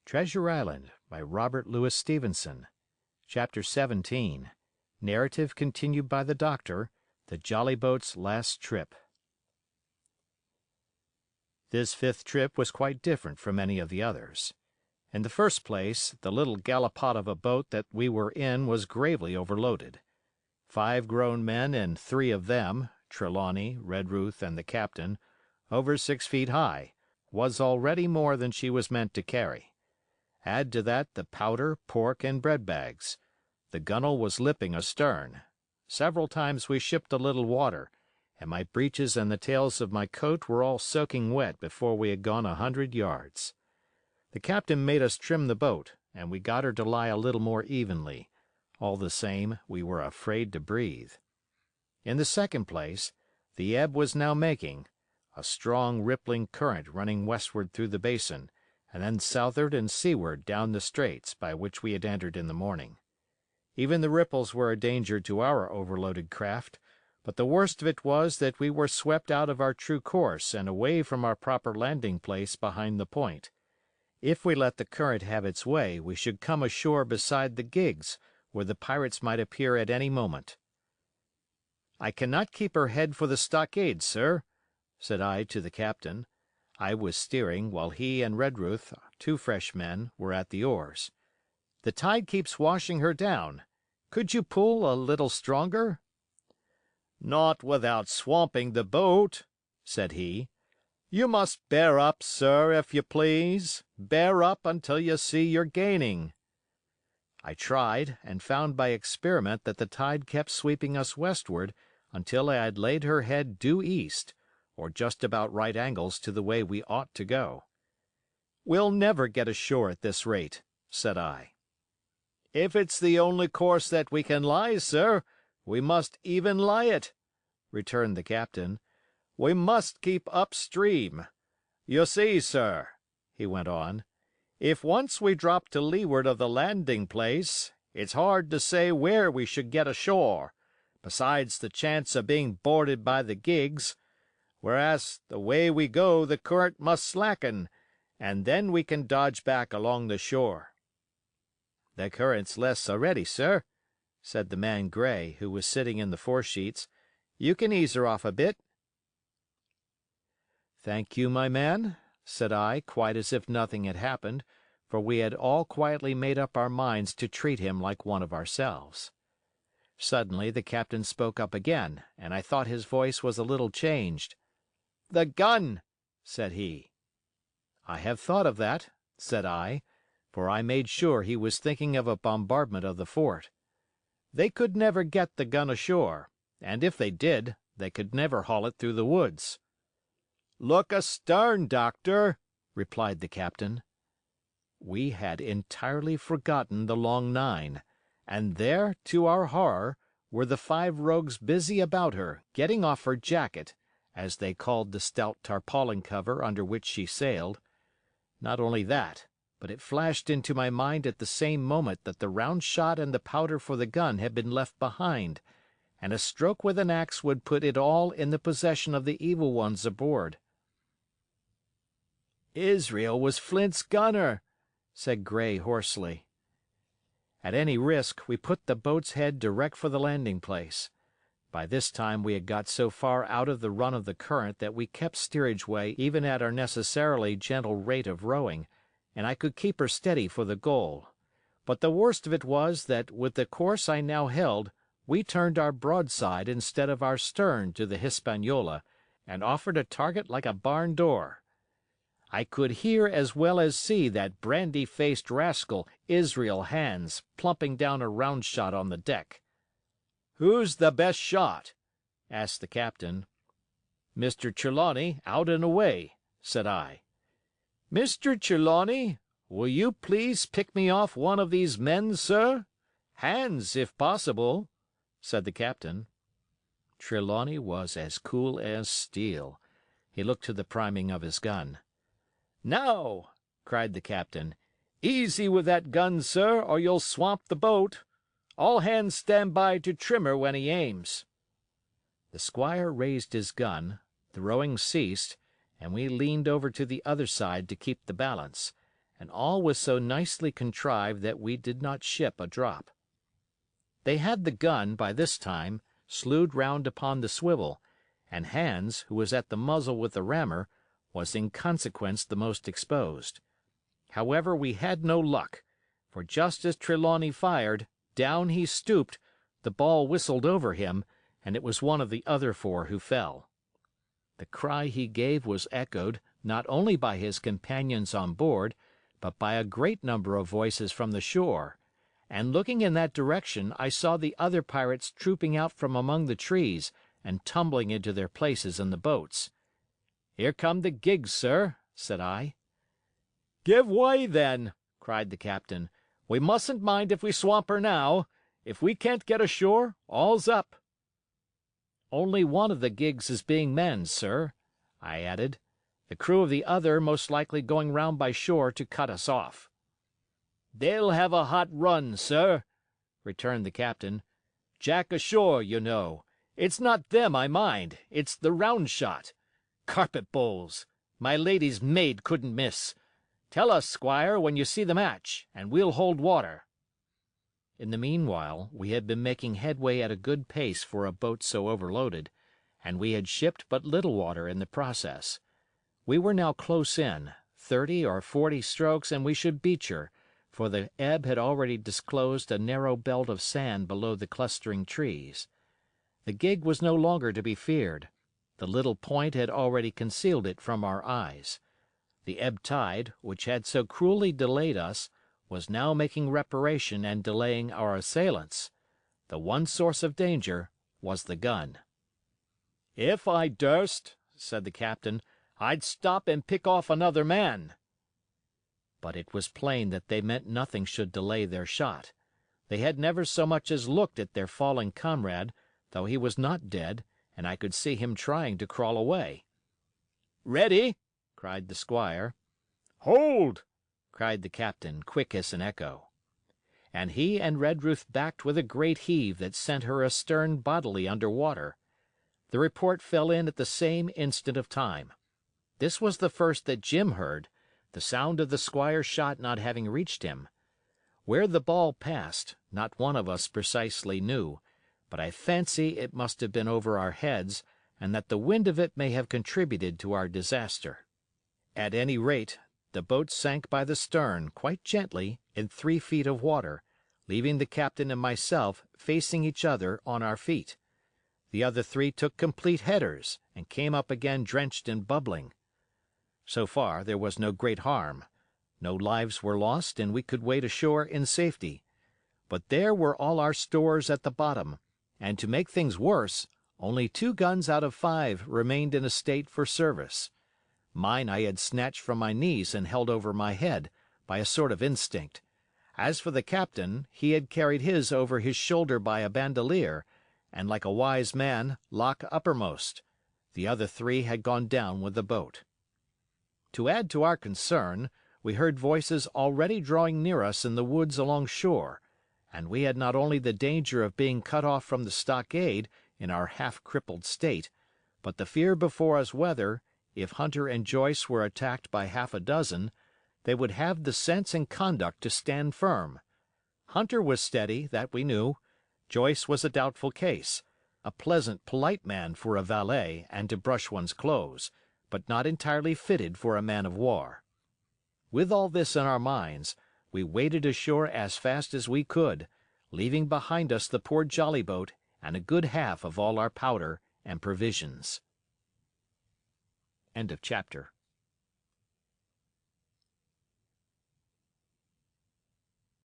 Treasure Island by Robert Louis Stevenson. Chapter 17. Narrative continued by the Doctor. The Jolly Boat's last trip. This fifth trip was quite different from any of the others. In the first place, the little gallipot of a boat that we were in was gravely overloaded. 5 grown men and 3 of them, Trelawney, Redruth, and the captain, over 6 feet high, was already more than she was meant to carry. Add to that the powder, pork, and bread bags. The gunwale was lipping astern. Several times we shipped a little water, and my breeches and the tails of my coat were all soaking wet before we had gone 100 yards. The captain made us trim the boat, and we got her to lie a little more evenly. All the same, we were afraid to breathe. In the second place, the ebb was now making, a strong rippling current running westward through the basin, and then southward and seaward down the straits by which we had entered in the morning. Even the ripples were a danger to our overloaded craft, but the worst of it was that we were swept out of our true course and away from our proper landing place behind the point. If we let the current have its way, we should come ashore beside the gigs, where the pirates might appear at any moment. "I cannot keep her head for the stockade, sir," said I to the captain. I was steering, while he and Redruth, 2 fresh men, were at the oars. "The tide keeps washing her down. Could you pull a little stronger?" "Not without swamping the boat," said he. "You must bear up, sir, if you please. Bear up until you see you're gaining." I tried, and found by experiment that the tide kept sweeping us westward until I had laid her head due east, or just about right angles to the way we ought to go. "We'll never get ashore at this rate," said I. "If it's the only course that we can lie, sir, we must even lie it," returned the captain. "We must keep up stream. You see, sir," he went on, "if once we drop to leeward of the landing place, it's hard to say where we should get ashore, besides the chance of being boarded by the gigs, whereas the way we go the current must slacken, and then we can dodge back along the shore." "The current's less already, sir," said the man Gray, who was sitting in the foresheets. "You can ease her off a bit." "Thank you, my man," said I, quite as if nothing had happened, for we had all quietly made up our minds to treat him like one of ourselves. Suddenly the captain spoke up again, and I thought his voice was a little changed. "The gun!" said he. "I have thought of that," said I, for I made sure he was thinking of a bombardment of the fort. "They could never get the gun ashore, and if they did, they could never haul it through the woods." "Look astern, Doctor," replied the captain. We had entirely forgotten the long nine, and there, to our horror, were the 5 rogues busy about her, getting off her jacket, as they called the stout tarpaulin cover under which she sailed. Not only that, but it flashed into my mind at the same moment that the round shot and the powder for the gun had been left behind, and a stroke with an axe would put it all in the possession of the evil ones aboard. "Israel was Flint's gunner," said Gray hoarsely. At any risk, we put the boat's head direct for the landing place. By this time we had got so far out of the run of the current that we kept steerage way even at our necessarily gentle rate of rowing, and I could keep her steady for the goal. But the worst of it was that with the course I now held, we turned our broadside instead of our stern to the Hispaniola, and offered a target like a barn door. I could hear as well as see that brandy-faced rascal, Israel Hands, plumping down a round shot on the deck. "Who's the best shot?" asked the captain. "Mr. Trelawney, out and away," said I. "Mr. Trelawney, will you please pick me off one of these men, sir? Hands, if possible," said the captain. Trelawney was as cool as steel. He looked to the priming of his gun. "Now," cried the captain, "easy with that gun, sir, or you'll swamp the boat. All hands stand by to trim her when he aims." The squire raised his gun, the rowing ceased, and we leaned over to the other side to keep the balance, and all was so nicely contrived that we did not ship a drop. They had the gun, by this time, slewed round upon the swivel, and Hans, who was at the muzzle with the rammer, was in consequence the most exposed. However, we had no luck, for just as Trelawney fired, down he stooped, the ball whistled over him, and it was one of the other four who fell. The cry he gave was echoed, not only by his companions on board, but by a great number of voices from the shore, and looking in that direction I saw the other pirates trooping out from among the trees and tumbling into their places in the boats. "Here come the gigs, sir," said I. "Give way, then," cried the captain. "We mustn't mind if we swamp her now. If we can't get ashore, all's up." "Only one of the gigs is being manned, sir," I added. "The crew of the other most likely going round by shore to cut us off." "They'll have a hot run, sir," returned the captain. "Jack ashore, you know. It's not them I mind, it's the round shot. Carpet bowls! My lady's maid couldn't miss. Tell us, squire, when you see the match, and we'll hold water." In the meanwhile, we had been making headway at a good pace for a boat so overloaded, and we had shipped but little water in the process. We were now close in, 30 or 40 strokes and we should beach her, for the ebb had already disclosed a narrow belt of sand below the clustering trees. The gig was no longer to be feared. The little point had already concealed it from our eyes. The ebb tide, which had so cruelly delayed us, was now making reparation and delaying our assailants. The one source of danger was the gun. "If I durst," said the captain, "I'd stop and pick off another man." But it was plain that they meant nothing should delay their shot. They had never so much as looked at their fallen comrade, though he was not dead, and I could see him trying to crawl away. "Ready!" cried the squire. "Hold!" cried the captain, quick as an echo. And he and Redruth backed with a great heave that sent her astern bodily under water. The report fell in at the same instant of time. This was the first that Jim heard, the sound of the squire's shot not having reached him. Where the ball passed, not one of us precisely knew, but I fancy it must have been over our heads, and that the wind of it may have contributed to our disaster. At any rate, the boat sank by the stern, quite gently, in 3 feet of water, leaving the captain and myself facing each other on our feet. The other 3 took complete headers, and came up again drenched and bubbling. So far, there was no great harm. No lives were lost, and we could wade ashore in safety. But there were all our stores at the bottom, and to make things worse, only 2 guns out of 5 remained in a state for service. Mine I had snatched from my knees and held over my head, by a sort of instinct. As for the captain, he had carried his over his shoulder by a bandolier, and like a wise man, lock uppermost. The other 3 had gone down with the boat. To add to our concern, we heard voices already drawing near us in the woods along shore, and we had not only the danger of being cut off from the stockade in our half-crippled state, but the fear before us whether, if Hunter and Joyce were attacked by half a dozen, they would have the sense and conduct to stand firm. Hunter was steady, that we knew. Joyce was a doubtful case, a pleasant, polite man for a valet and to brush one's clothes, but not entirely fitted for a man of war. With all this in our minds, we waded ashore as fast as we could, leaving behind us the poor jolly boat and a good half of all our powder and provisions. End of chapter.